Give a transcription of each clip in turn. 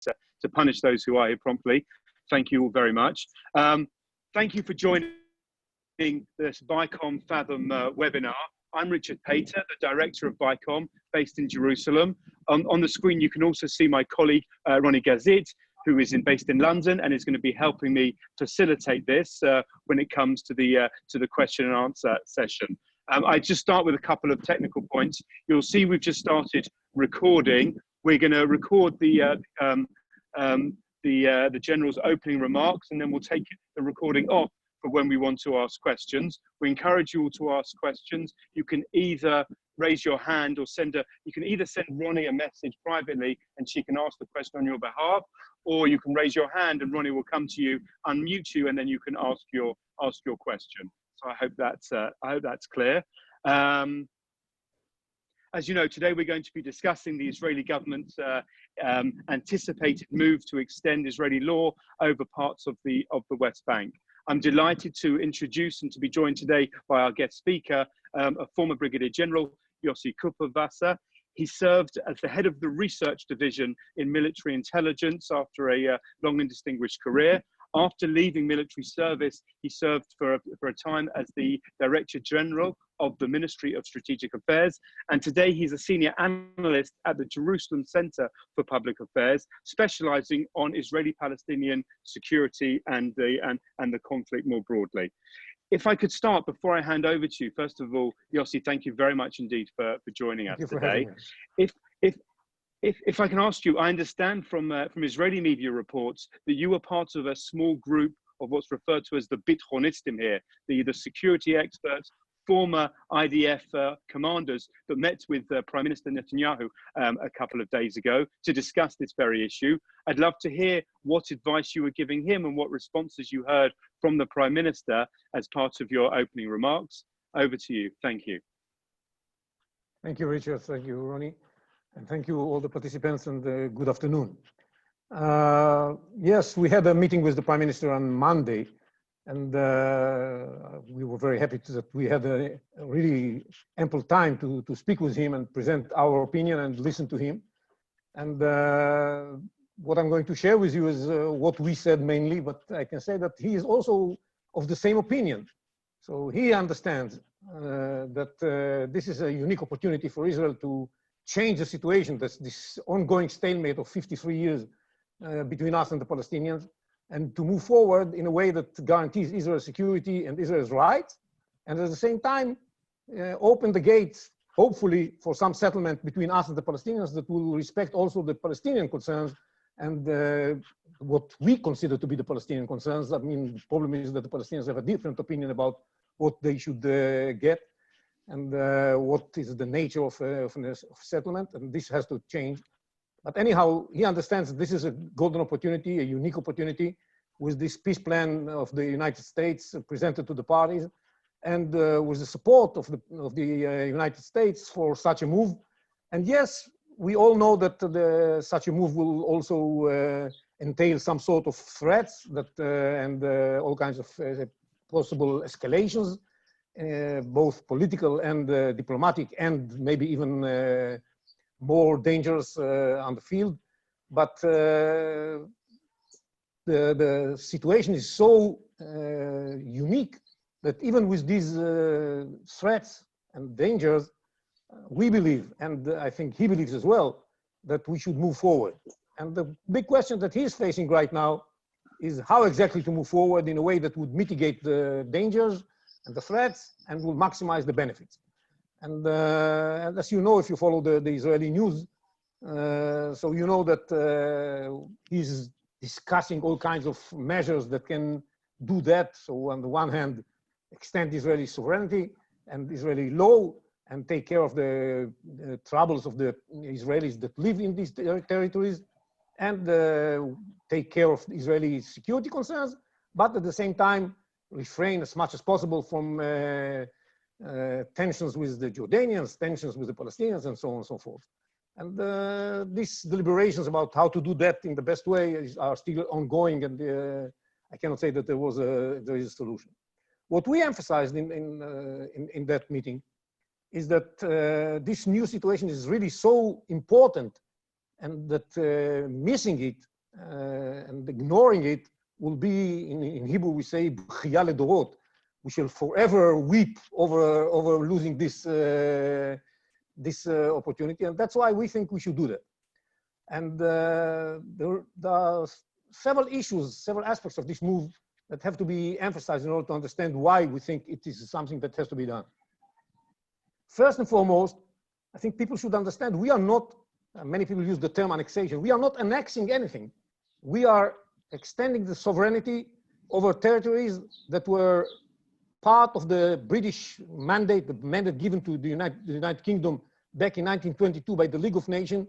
to punish those who are here promptly. Thank you all very much. Thank you for joining this BICOM-Fathom webinar. I'm Richard Pater, the director of BICOM, based in Jerusalem. On the screen, you can also see my colleague, Ronnie Gazit, who is based in London and is going to be helping me facilitate this when it comes to the question and answer session. I just start with a couple of technical points. You'll see we've just started recording. We're going to record the General's opening remarks, and then we'll take the recording off for when we want to ask questions. We encourage you all to ask questions. You can either raise your hand or you can either send Ronnie a message privately and she can ask the question on your behalf, or you can raise your hand and Ronnie will come to you, unmute you, and then you can ask your question. So I hope that's clear. As you know, today we're going to be discussing the Israeli government's anticipated move to extend Israeli law over parts of the West Bank. I'm delighted to introduce and to be joined today by our guest speaker, a former Brigadier General, Yossi Kuperwasser. He served as the head of the research division in military intelligence after a long and distinguished career. After leaving military service, he served for a time as the Director General of the Ministry of Strategic Affairs. And today he's a senior analyst at the Jerusalem Center for Public Affairs, specializing on Israeli-Palestinian security and the conflict more broadly. If I could start, before I hand over to you, first of all, Yossi, thank you very much indeed for joining us today. If I can ask you, I understand from Israeli media reports that you were part of a small group of what's referred to as the Bitonistim here, the security experts, former IDF commanders that met with Prime Minister Netanyahu a couple of days ago to discuss this very issue. I'd love to hear what advice you were giving him and what responses you heard from the Prime Minister as part of your opening remarks. Over to you. Thank you. Thank you, Richard. Thank you, Ronnie. And thank you all the participants, and good afternoon. Yes, we had a meeting with the Prime Minister on Monday, and we were very happy that we had a really ample time to speak with him and present our opinion and listen to him. And what I'm going to share with you is what we said mainly, but I can say that he is also of the same opinion. So he understands that this is a unique opportunity for Israel to change the situation, this ongoing stalemate of 53 years between us and the Palestinians, and to move forward in a way that guarantees Israel's security and Israel's rights, and at the same time open the gates, hopefully, for some settlement between us and the Palestinians that will respect also the Palestinian concerns and what we consider to be the Palestinian concerns. I mean, the problem is that the Palestinians have a different opinion about what they should get, and what is the nature of settlement, and this has to change. But anyhow, he understands that this is a golden opportunity, a unique opportunity, with this peace plan of the United States presented to the parties, and with the support of the United States for such a move. And yes, we all know that such a move will also entail some sort of threats and all kinds of possible escalations, both political and diplomatic, and maybe even more dangerous on the field. But the situation is so unique that even with these threats and dangers, we believe, and I think he believes as well, that we should move forward. And the big question that he's facing right now is how exactly to move forward in a way that would mitigate the dangers and the threats and will maximize the benefits. And as you know, if you follow the Israeli news, so you know that he's discussing all kinds of measures that can do that. So on the one hand, extend Israeli sovereignty and Israeli law and take care of the troubles of the Israelis that live in these territories, and take care of Israeli security concerns, but at the same time refrain as much as possible from tensions with the Jordanians, tensions with the Palestinians, and so on and so forth. And these deliberations about how to do that in the best way are still ongoing, and I cannot say that there is a solution. What we emphasized in that meeting is that this new situation is really so important, and that missing it and ignoring it will be, in Hebrew we say, b'chiya ledorot. We shall forever weep over losing this opportunity, and that's why we think we should do that. And there are several issues, several aspects of this move that have to be emphasized in order to understand why we think it is something that has to be done. First and foremost, I think people should understand we are not, many people use the term annexation, we are not annexing anything. We are extending the sovereignty over territories that were part of the British mandate, the mandate given to the United Kingdom back in 1922 by the League of Nations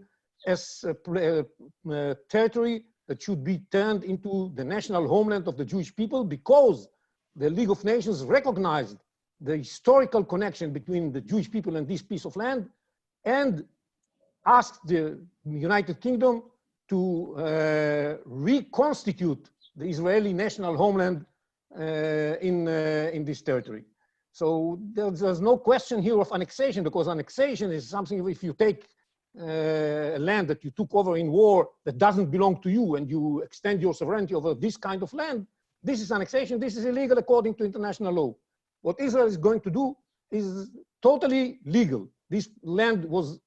as a territory that should be turned into the national homeland of the Jewish people, because the League of Nations recognized the historical connection between the Jewish people and this piece of land, and asked the United Kingdom to reconstitute the Israeli national homeland in this territory. So there's no question here of annexation, because annexation is something, if you take a land that you took over in war that doesn't belong to you and you extend your sovereignty over this kind of land, this is annexation, this is illegal according to international law. What Israel is going to do is totally legal. This land was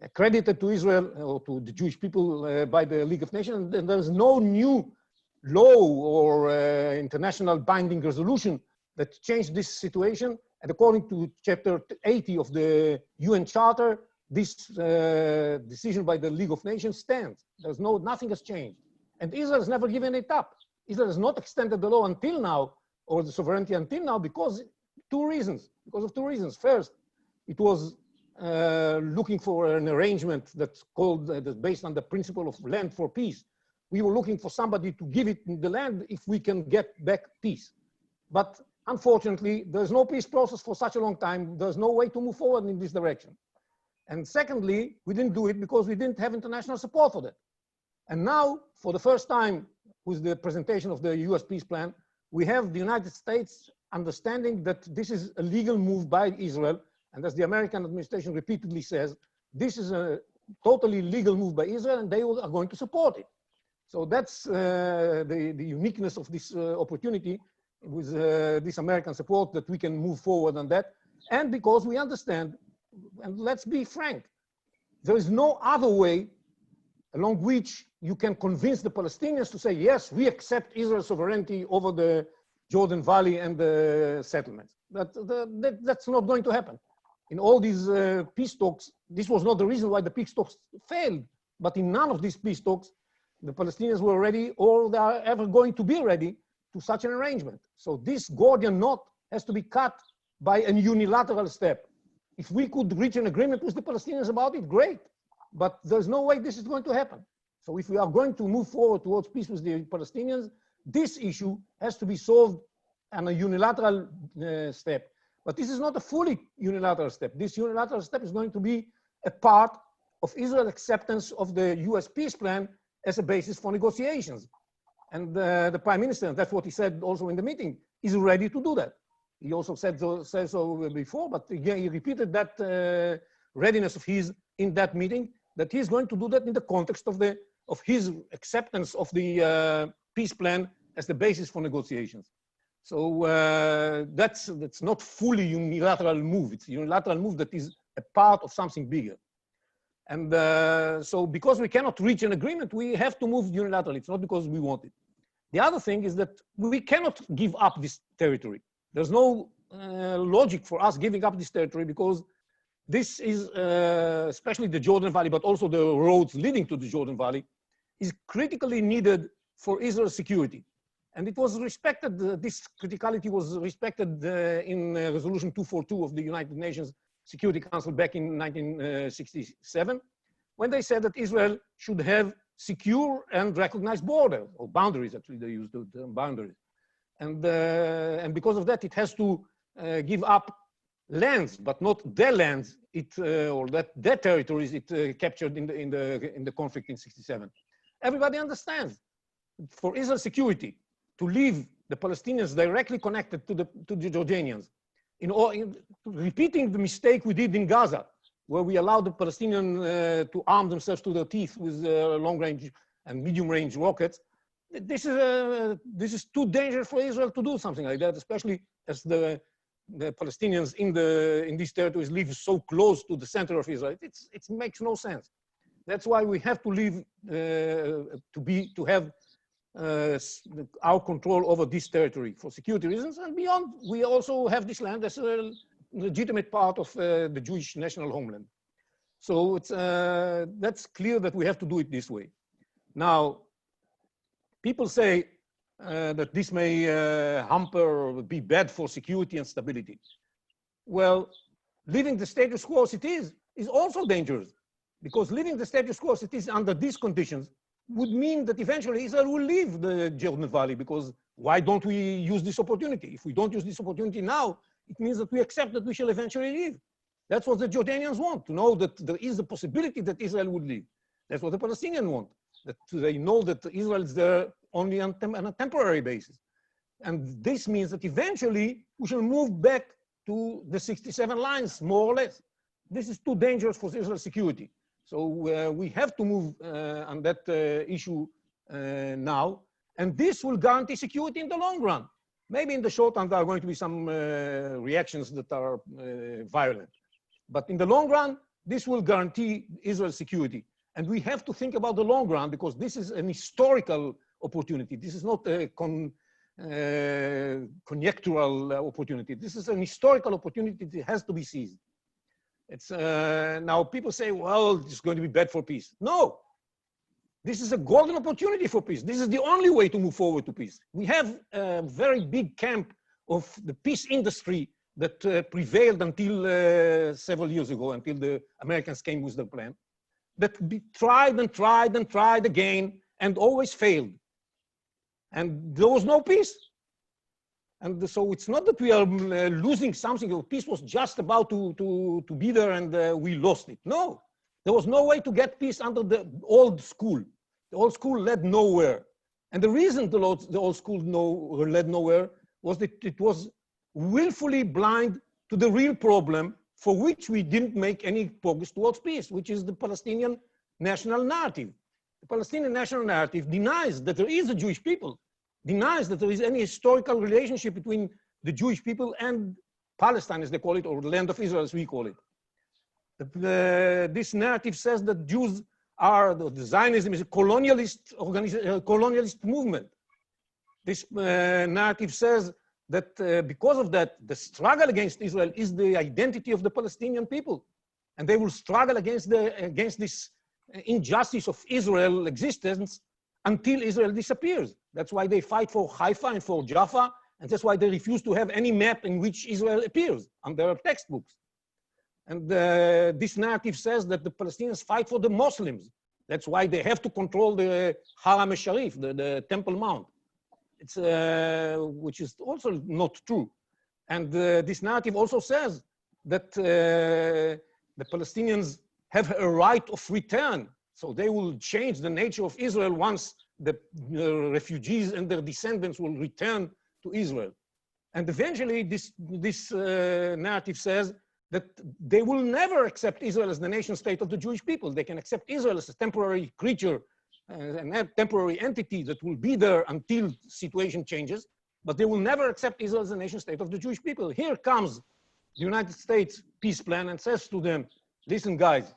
accredited to Israel or to the Jewish people by the League of Nations, and there's no new law or international binding resolution that changed this situation. And according to Chapter 80 of the UN Charter, this decision by the League of Nations stands. There's nothing has changed. And Israel has never given it up. Israel has not extended the law until now, or the sovereignty until now, because of two reasons. First, it was looking for an arrangement that's based on the principle of land for peace. We were looking for somebody to give it the land if we can get back peace. But unfortunately, there's no peace process for such a long time. There's no way to move forward in this direction. And secondly, we didn't do it because we didn't have international support for that. And now, for the first time, with the presentation of the US peace plan, we have the United States understanding that this is a legal move by Israel. And as the American administration repeatedly says, this is a totally legal move by Israel, and they are going to support it. So that's the uniqueness of this opportunity with this American support, that we can move forward on that. And because we understand, and let's be frank, there is no other way along which you can convince the Palestinians to say, yes, we accept Israel's sovereignty over the Jordan Valley and the settlements. That's not going to happen. In all these peace talks, this was not the reason why the peace talks failed, but in none of these peace talks, the Palestinians were ready, or they are ever going to be ready to such an arrangement. So this Gordian knot has to be cut by a unilateral step. If we could reach an agreement with the Palestinians about it, great, but there's no way this is going to happen. So if we are going to move forward towards peace with the Palestinians, this issue has to be solved on a unilateral step. But this is not a fully unilateral step. This unilateral step is going to be a part of Israel's acceptance of the US peace plan as a basis for negotiations. And the Prime Minister, and that's what he said also in the meeting, is ready to do that. He also said so before, but again, he repeated that readiness of his in that meeting, that he's going to do that in the context of his acceptance of the peace plan as the basis for negotiations. So that's not fully unilateral move. It's a unilateral move that is a part of something bigger. And so because we cannot reach an agreement, we have to move unilaterally. It's not because we want it. The other thing is that we cannot give up this territory. There's no logic for us giving up this territory, because this is, especially the Jordan Valley, but also the roads leading to the Jordan Valley, is critically needed for Israel's security. And it was respected, this criticality was respected in Resolution 242 of the United Nations Security Council back in 1967, when they said that Israel should have secure and recognized borders, or boundaries, actually they used the term boundaries. And because of that, it has to give up lands, but not their lands, or their territories it captured in the conflict in '67. Everybody understands, for Israel's security, to leave the Palestinians directly connected to the Jordanians, in repeating the mistake we did in Gaza, where we allow the Palestinians to arm themselves to their teeth with long-range and medium-range rockets, this is too dangerous for Israel to do something like that, especially as the Palestinians in these territories live so close to the center of Israel. It makes no sense. That's why we have to live to have our control over this territory for security reasons, and beyond, we also have this land as a legitimate part of the Jewish national homeland. So it's that's clear that we have to do it this way. Now, people say that this may hamper or be bad for security and stability. Well, leaving the status quo as it is also dangerous, because leaving the status quo as it is under these conditions would mean that eventually Israel will leave the Jordan Valley, because why don't we use this opportunity? If we don't use this opportunity now, it means that we accept that we shall eventually leave. That's what the Jordanians want, to know that there is a possibility that Israel would leave. That's what the Palestinians want, that they know that Israel is there only on a temporary basis. And this means that eventually we shall move back to the 67 lines, more or less. This is too dangerous for Israel's security. So we have to move on that issue now. And this will guarantee security in the long run. Maybe in the short run, there are going to be some reactions that are violent. But in the long run, this will guarantee Israel's security. And we have to think about the long run, because this is an historical opportunity. This is not a conjectural opportunity. This is an historical opportunity that has to be seized. It's now people say, well, it's going to be bad for peace. No, this is a golden opportunity for peace. This is the only way to move forward to peace. We have a very big camp of the peace industry that prevailed until several years ago, until the Americans came with their plan, that tried and tried and tried again and always failed. And there was no peace. And so it's not that we are losing something, or peace was just about to be there and we lost it. No, there was no way to get peace under the old school. The old school led nowhere. And the reason the old school led nowhere was that it was willfully blind to the real problem for which we didn't make any progress towards peace, which is the Palestinian national narrative. The Palestinian national narrative denies that there is a Jewish people, denies that there is any historical relationship between the Jewish people and Palestine, as they call it, or the land of Israel, as we call it. This narrative says that Jews are, the Zionism is a colonialist movement. This narrative says that because of that, the struggle against Israel is the identity of the Palestinian people. And they will struggle against this injustice of Israel's existence until Israel disappears. That's why they fight for Haifa and for Jaffa, and that's why they refuse to have any map in which Israel appears on their textbooks. And this narrative says that the Palestinians fight for the Muslims. That's why they have to control the Haram al-Sharif, the Temple Mount. It's, which is also not true. And this narrative also says that the Palestinians have a right of return. So they will change the nature of Israel once the refugees and their descendants will return to Israel. And eventually this narrative says that they will never accept Israel as the nation state of the Jewish people. They can accept Israel as a temporary creature, a temporary entity that will be there until situation changes, but they will never accept Israel as the nation state of the Jewish people. Here comes the United States peace plan and says to them, listen guys,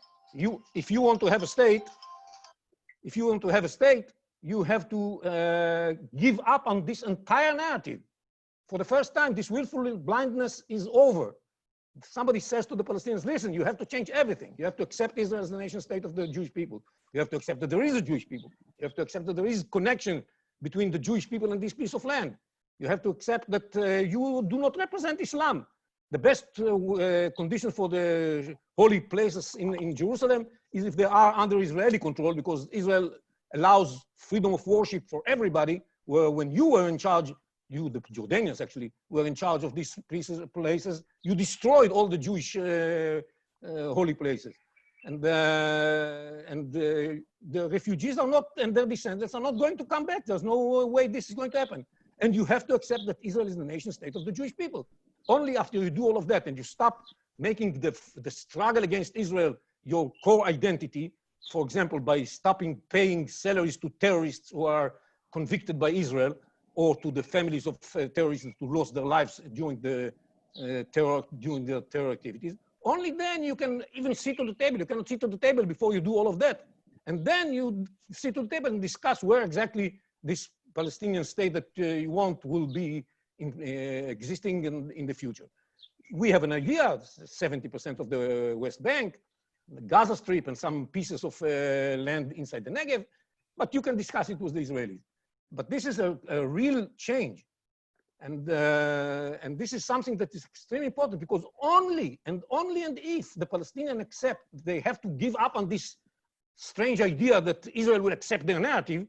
if you want to have a state, you have to give up on this entire narrative. For the first time, this willful blindness is over. Somebody says to the Palestinians, listen, you have to change everything. You have to accept Israel as the nation state of the Jewish people. You have to accept that there is a Jewish people. You have to accept that there is connection between the Jewish people and this piece of land. You have to accept that you do not represent Islam. The best condition for the holy places in Jerusalem is if they are under Israeli control, because Israel allows freedom of worship for everybody, where when you were in charge, you, the Jordanians actually, were in charge of these places, you destroyed all the Jewish holy places. And the refugees are not, and their descendants are not going to come back. There's no way this is going to happen. And you have to accept that Israel is the nation state of the Jewish people. Only after you do all of that and you stop making the struggle against Israel your core identity, for example, by stopping paying salaries to terrorists who are convicted by Israel, or to the families of terrorists who lost their lives during the their terror activities, only then you can even sit on the table. You cannot sit on the table before you do all of that. And then you sit on the table and discuss where exactly this Palestinian state that you want will be existing in the future. We have an idea, 70% of the West Bank, the Gaza Strip, and some pieces of land inside the Negev, but you can discuss it with the Israelis. But this is a real change. And this is something that is extremely important, because only and if the Palestinians accept they have to give up on this strange idea that Israel will accept their narrative,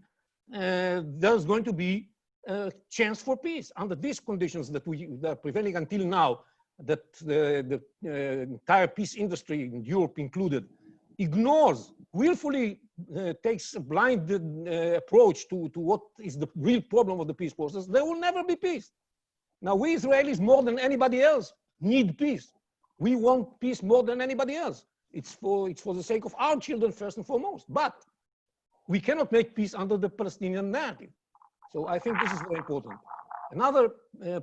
there's going to be a chance for peace. Under these conditions that are prevailing until now, that the entire peace industry, in Europe included, ignores, willfully takes a blind approach to what is the real problem of the peace process, there will never be peace. Now, we Israelis, more than anybody else, need peace. We want peace more than anybody else. It's for the sake of our children first and foremost. But we cannot make peace under the Palestinian narrative. So I think this is very important. Another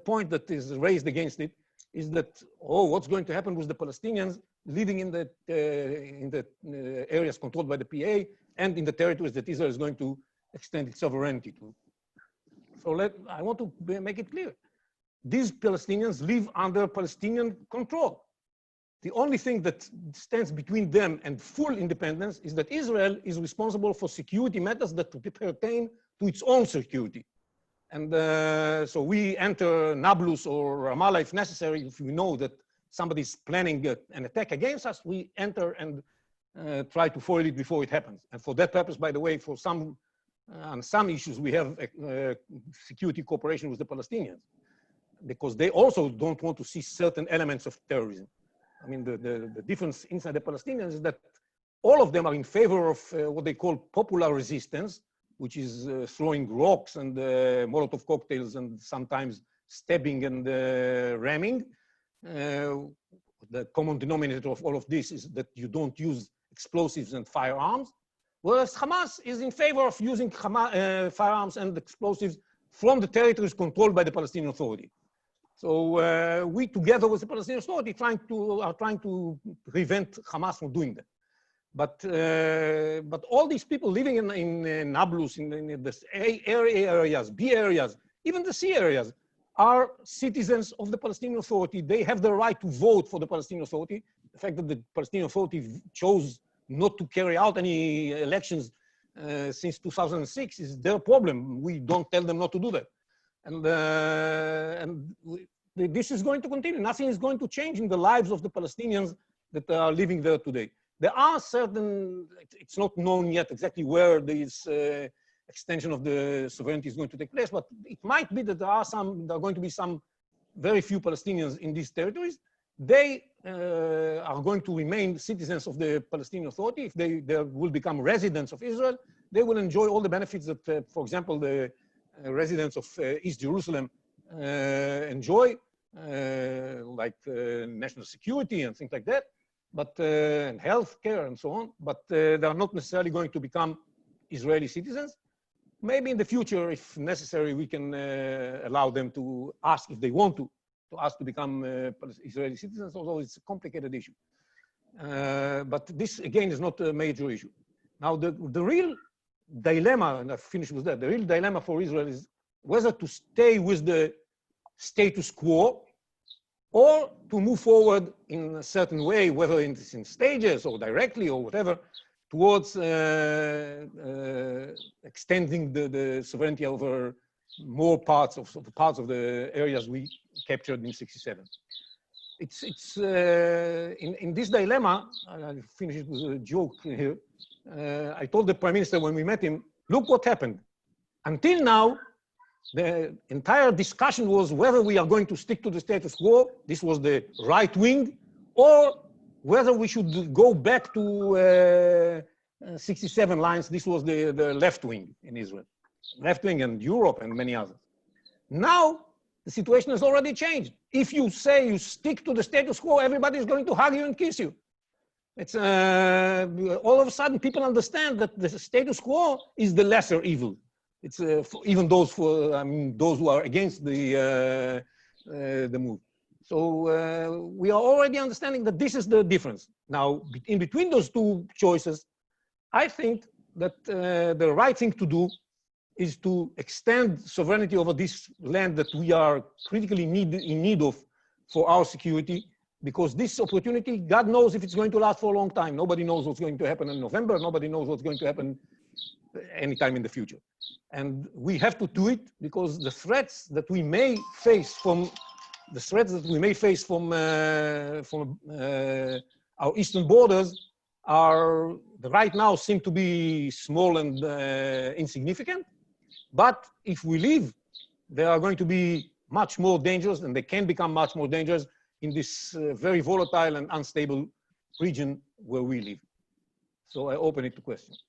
point that is raised against it is that, what's going to happen with the Palestinians living in the areas controlled by the PA and in the territories that Israel is going to extend its sovereignty to. So I want to make it clear. These Palestinians live under Palestinian control. The only thing that stands between them and full independence is that Israel is responsible for security matters that pertain to its own security. And so we enter Nablus or Ramallah if necessary. If we know that somebody is planning an attack against us, we enter and try to foil it before it happens. And for that purpose, by the way, for on some issues, we have security cooperation with the Palestinians, because they also don't want to see certain elements of terrorism. I mean, the difference inside the Palestinians is that all of them are in favor of what they call popular resistance, which is throwing rocks and Molotov cocktails and sometimes stabbing and ramming. The common denominator of all of this is that you don't use explosives and firearms, whereas Hamas is in favor of using firearms and explosives from the territories controlled by the Palestinian Authority. So we, together with the Palestinian Authority, are trying to prevent Hamas from doing that. But all these people living in Nablus, in the A areas, B areas, even the C areas, are citizens of the Palestinian Authority. They have the right to vote for the Palestinian Authority. The fact that the Palestinian Authority chose not to carry out any elections since 2006 is their problem. We don't tell them not to do that. And this is going to continue. Nothing is going to change in the lives of the Palestinians that are living there today. There are certain, it's not known yet exactly where this extension of the sovereignty is going to take place, but it might be that there are going to be some very few Palestinians in these territories. They are going to remain citizens of the Palestinian Authority. If they will become residents of Israel, they will enjoy all the benefits that, for example, the residents of East Jerusalem enjoy, like national security and things like that, but and healthcare and so on. But they are not necessarily going to become Israeli citizens. Maybe in the future, if necessary, we can allow them to ask, if they want to ask to become Israeli citizens, although it's a complicated issue. But this, again, is not a major issue. Now, the real dilemma, and I finish with that, the real dilemma for Israel is whether to stay with the status quo or to move forward in a certain way, whether it's in stages or directly or whatever, towards extending the sovereignty over more parts of the areas we captured in '67. It's in this dilemma. I'll finish it with a joke here. I told the Prime Minister when we met him, look what happened. Until now, the entire discussion was whether we are going to stick to the status quo, this was the right wing, or whether we should go back to 67 lines, this was the left wing in Israel. Left wing and Europe and many others. Now, the situation has already changed. If you say you stick to the status quo, everybody is going to hug you and kiss you. It's all of a sudden people understand that the status quo is the lesser evil. It's for even those those who are against the move. So we are already understanding that this is the difference. Now, in between those two choices, I think that the right thing to do is to extend sovereignty over this land that we are critically in need of for our security, because this opportunity, God knows if it's going to last for a long time. Nobody knows what's going to happen in November. Nobody knows what's going to happen anytime in the future. And we have to do it because the threats that we may face from our eastern borders are right now seem to be small and insignificant. But if we leave, they are going to be much more dangerous, and they can become much more dangerous in this very volatile and unstable region where we live. So I open it to questions.